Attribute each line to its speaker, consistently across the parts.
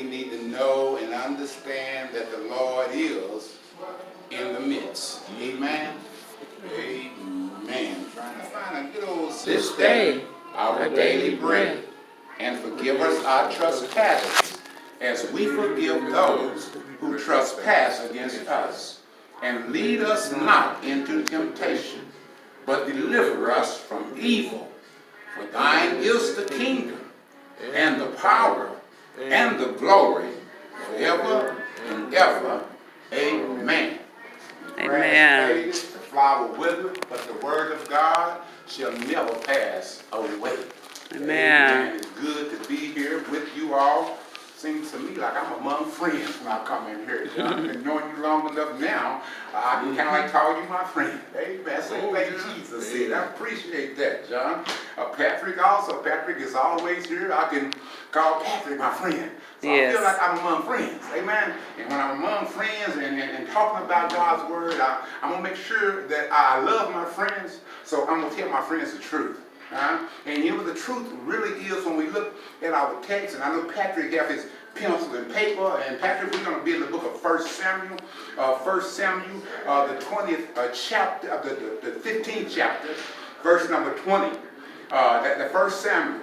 Speaker 1: need to know and understand that the Lord is in the midst. Amen. Amen. Trying to find a good old this day our daily bread, and forgive us our trespasses, as we forgive those who trespass against us. And lead us not into temptation, but deliver us from evil. For thine is the kingdom, and the power, and the glory, forever and ever. Amen.
Speaker 2: Amen.
Speaker 1: The flower withereth, but the word of God shall never pass away.
Speaker 2: Amen.
Speaker 1: It's good to be here with you all. Seems to me like I'm among friends when I come in here. I've been knowing you long enough now, I can kind of like call you my friend. Amen. Same thing Jesus said. I appreciate that, John. Patrick also. Patrick is always here. I can call Patrick my friend. So I feel like I'm among friends. Amen. And when I'm among friends and talking about God's word, I'm going to make sure that I love my friends. So I'm going to tell my friends the truth. And you know the truth really is when we look at our text, and I know Patrick have his pencil and paper, and Patrick, we're going to be in the book of 1 Samuel, the 20th chapter, the 15th chapter, verse number 20. The 1 Samuel,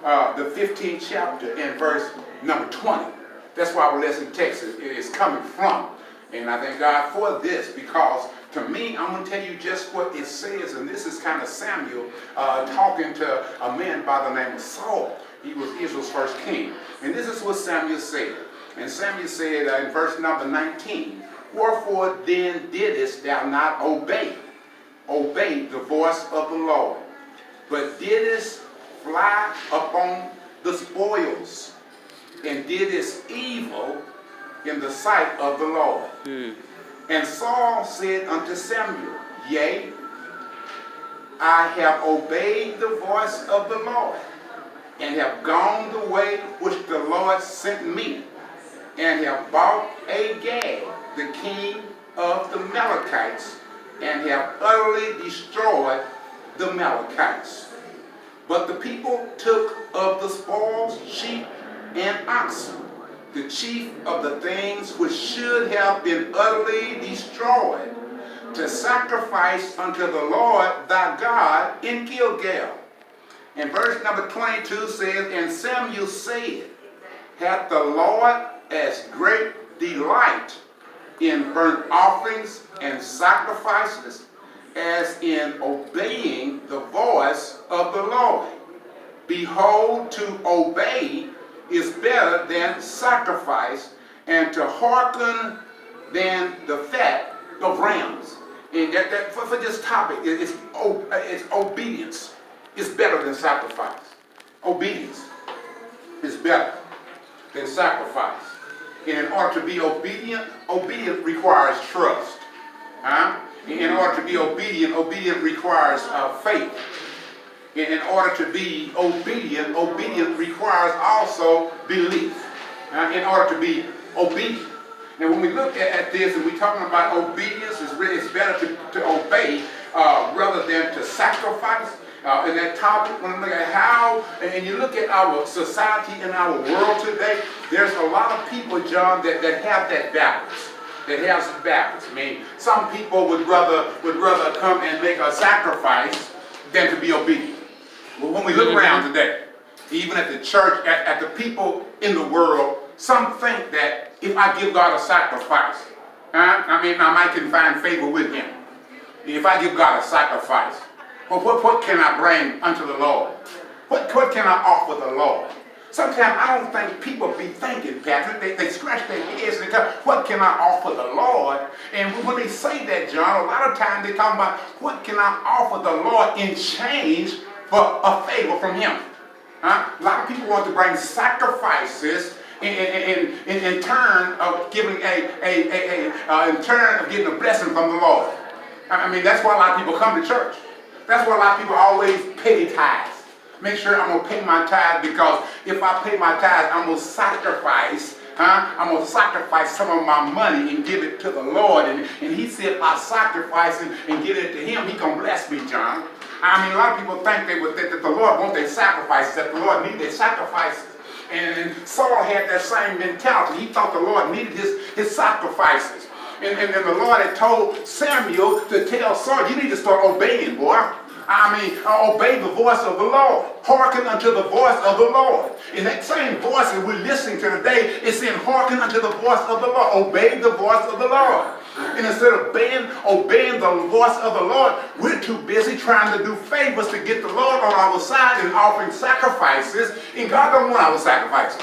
Speaker 1: the 15th chapter, and verse number 20. That's why our lesson text is coming from. And I thank God for this, because to me, I'm going to tell you just what it says, and this is kind of Samuel talking to a man by the name of Saul. He was Israel's first king. And this is what Samuel said. And Samuel said in verse number 19, "Wherefore then didst thou not obey the voice of the Lord, but didst fly upon the spoils, and didst evil in the sight of the Lord." And Saul said unto Samuel, "Yea, I have obeyed the voice of the Lord, and have gone the way which the Lord sent me, and have bought Agag, the king of the Amalekites, and have utterly destroyed the Amalekites. But the people took of the spoils sheep and oxen, the chief of the things which should have been utterly destroyed, to sacrifice unto the Lord thy God in Gilgal." And verse number 22 says, "And Samuel said, Hath the Lord as great delight in burnt offerings and sacrifices as in obeying the voice of the Lord? Behold, to obey is better than sacrifice, and to hearken than the fat of rams." And for this topic, it's obedience. It's better than sacrifice. Obedience is better than sacrifice. And in order to be obedient, obedience requires trust. In order to be obedient, obedience requires faith. In order to be obedient, obedience requires also belief. In order to be obedient. Now when we look at this and we're talking about obedience, it's better to obey rather than to sacrifice. In that topic, when we look at how, and you look at our society and our world today, there's a lot of people, John, that have that backwards. That has it backwards. I mean, some people would rather come and make a sacrifice than to be obedient. Well, when we look around today, even at the church, at the people in the world, some think that if I give God a sacrifice, I might can find favor with him. If I give God a sacrifice, well, what can I bring unto the Lord? What can I offer the Lord? Sometimes I don't think people be thinking, Patrick. They scratch their heads and they tell, what can I offer the Lord? And when they say that, John, a lot of times they talk about, what can I offer the Lord in change for a favor from him? A lot of people want to bring sacrifices in turn of giving in turn of getting a blessing from the Lord. I mean, that's why a lot of people come to church. That's why a lot of people always pay their tithes. Make sure I'm going to pay my tithes, because if I pay my tithes, I'm going to sacrifice. I'm going to sacrifice some of my money and give it to the Lord. And he said, if I sacrifice it and give it to him, he going to bless me, John. I mean, a lot of people think that the Lord wants their sacrifices, that the Lord needs their sacrifices. And Saul had that same mentality. He thought the Lord needed his sacrifices. And the Lord had told Samuel to tell Saul, you need to start obeying, boy. Obey the voice of the Lord. Hearken unto the voice of the Lord. And that same voice that we're listening to today is saying, hearken unto the voice of the Lord. Obey the voice of the Lord. And instead of obeying the voice of the Lord, we're too busy trying to do favors to get the Lord on our side and offering sacrifices. And God don't want our sacrifices.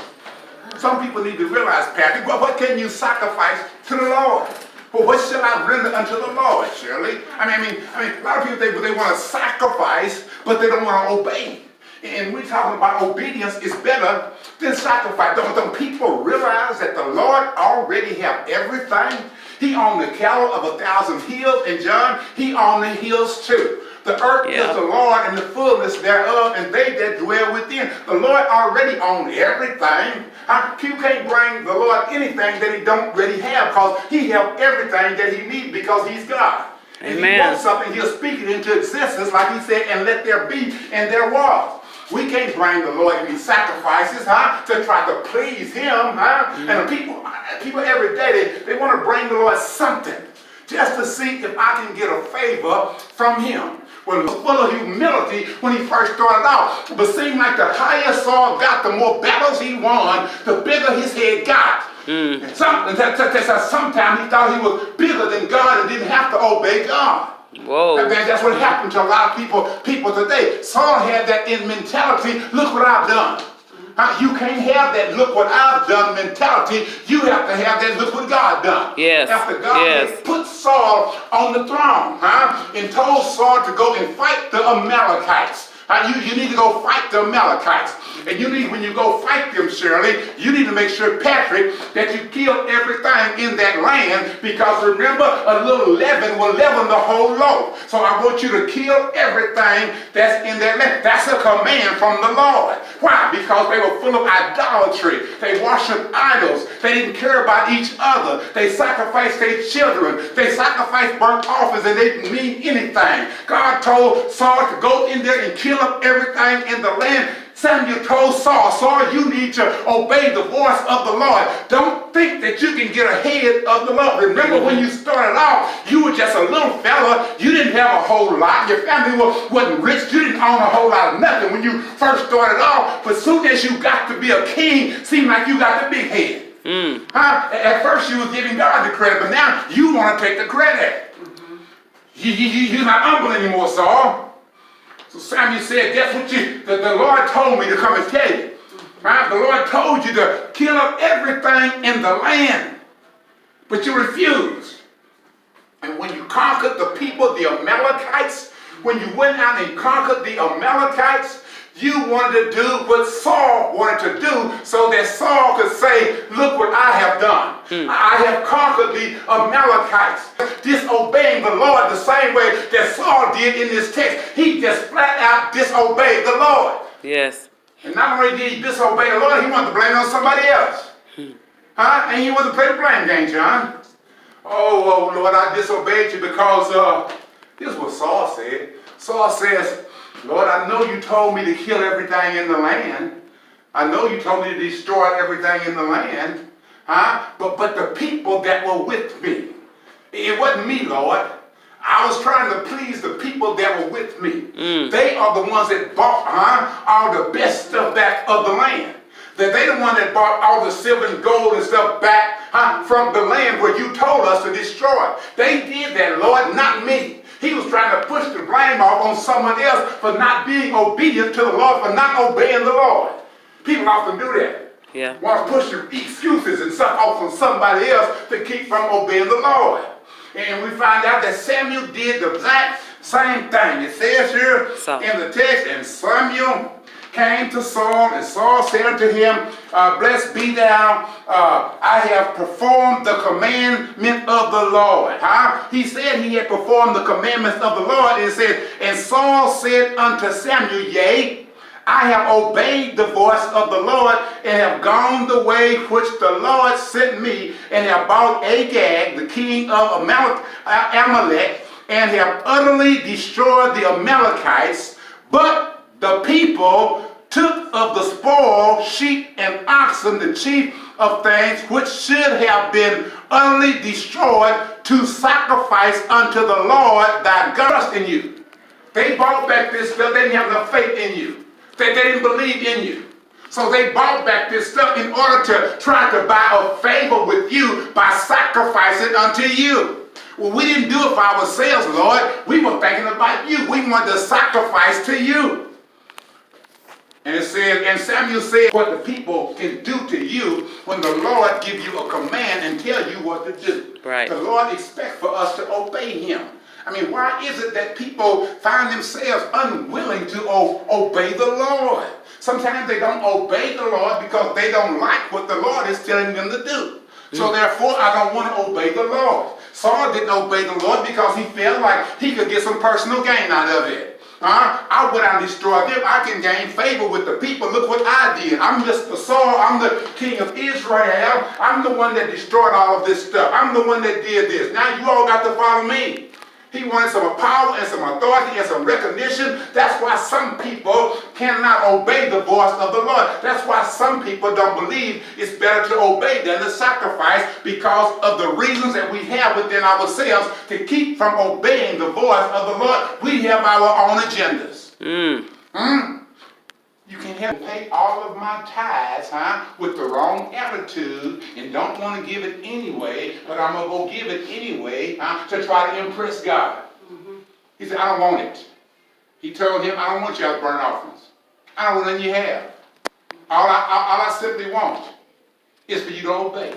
Speaker 1: Some people need to realize, Patrick, what can you sacrifice to the Lord? Well, what shall I render unto the Lord, Shirley? I mean, a lot of people, they want to sacrifice, but they don't want to obey. And we're talking about obedience is better than sacrifice. Don't people realize that the Lord already have everything? He owned the cattle of 1,000 hills, and John, he owned the hills too. The earth is the Lord and the fullness thereof, and they that dwell within. The Lord already owned everything. You can't bring the Lord anything that he don't already have, because he have everything that he needs because he's God. And
Speaker 2: Amen.
Speaker 1: he wants something, he'll speak it into existence, like he said, and let there be, and there was. We can't bring the Lord any sacrifices, to try to please him, And people every day, they want to bring the Lord something just to see if I can get a favor from him. Well, he was full of humility when he first started out. But it seemed like the higher Saul got, the more battles he won, the bigger his head got. And sometimes he thought he was bigger than God and didn't have to obey God.
Speaker 2: Whoa.
Speaker 1: And that's what happened to a lot of people today. Saul had that in mentality, look what I've done. You can't have that look what I've done mentality. You have to have that look what God done.
Speaker 2: Yes.
Speaker 1: After God had put Saul on the throne, and told Saul to go and fight the Amalekites. You need to go fight the Amalekites. And you need, when you go fight them, Shirley, you need to make sure, Patrick, that you kill everything in that land, because remember, a little leaven will leaven the whole loaf. So I want you to kill everything that's in that land. That's a command from the Lord. Why? Because they were full of idolatry. They worshiped idols. They didn't care about each other. They sacrificed their children. They sacrificed burnt offerings, and they didn't mean anything. God told Saul to go in there and kill up everything in the land. Samuel told Saul, you need to obey the voice of the Lord. Don't think that you can get ahead of the Lord. Remember when you started off, you were just a little fella. You didn't have a whole lot. Your family wasn't rich. You didn't own a whole lot of nothing when you first started off. But soon as you got to be a king, it seemed like you got the big head. At first you was giving God the credit, but now you want to take the credit. You're not humble anymore, Saul. So Samuel said, guess what the Lord told me to come and tell you. The Lord told you to kill up everything in the land, but you refused. And when you conquered the people, the Amalekites, when you went out and conquered the Amalekites, you wanted to do what Saul wanted to do, so that Saul could say, look what I have done. I have conquered the Amalekites. Disobeying the Lord the same way that Saul did in this text. He just flat out disobeyed the Lord.
Speaker 2: Yes.
Speaker 1: And not only did he disobey the Lord, he wanted to blame it on somebody else. And he wanted to play the blame game, John. Oh, Lord, I disobeyed you because this is what Saul said. Saul says, Lord, I know you told me to kill everything in the land. I know you told me to destroy everything in the land. But the people that were with me, it wasn't me, Lord. I was trying to please the people that were with me. They are the ones that bought all the best stuff back of the land. That they the one that bought all the silver and gold and stuff back from the land where you told us to destroy. They did that, Lord, not me. He was trying to push the blame off on someone else for not being obedient to the Lord, for not obeying the Lord. People often do that.
Speaker 2: Yeah.
Speaker 1: Want to push the excuses and stuff off on somebody else to keep from obeying the Lord. And we find out that Samuel did the exact same thing. It says here in the text, and Samuel came to Saul, and Saul said unto him, blessed be thou, I have performed the commandment of the Lord. He said he had performed the commandments of the Lord, and it said, and Saul said unto Samuel, yea, I have obeyed the voice of the Lord, and have gone the way which the Lord sent me, and have bought Agag, the king of Amalek, and have utterly destroyed the Amalekites. But the people took of the spoil, sheep and oxen, the chief of things which should have been utterly destroyed, to sacrifice unto the Lord thy God. Trust in you. They bought back this stuff. They didn't have enough faith in you. They didn't believe in you. So they bought back this stuff in order to try to buy a favor with you by sacrificing unto you. Well, we didn't do it for ourselves, Lord. We were thinking about you. We wanted to sacrifice to you. And it says, and Samuel said, what the people can do to you when the Lord gives you a command and tell you what to do.
Speaker 2: Right.
Speaker 1: The Lord expects for us to obey him. I mean, why is it that people find themselves unwilling to obey the Lord? Sometimes they don't obey the Lord because they don't like what the Lord is telling them to do. So therefore, I don't want to obey the Lord. Saul didn't obey the Lord because he felt like he could get some personal gain out of it. I went out and destroyed them. I can gain favor with the people. Look what I did. I'm Mr. Saul. I'm the king of Israel. I'm the one that destroyed all of this stuff. I'm the one that did this. Now you all got to follow me. He wanted some power and some authority and some recognition. That's why some people cannot obey the voice of the Lord. That's why some people don't believe it's better to obey than to sacrifice, because of the reasons that we have within ourselves to keep from obeying the voice of the Lord. We have our own agendas. You can help pay all of my tithes, with the wrong attitude and don't want to give it anyway, but I'm going to go give it anyway, to try to impress God. He said, I don't want it. He told him, I don't want y'all's burnt offerings. I don't want none you have. All I simply want is for you to obey.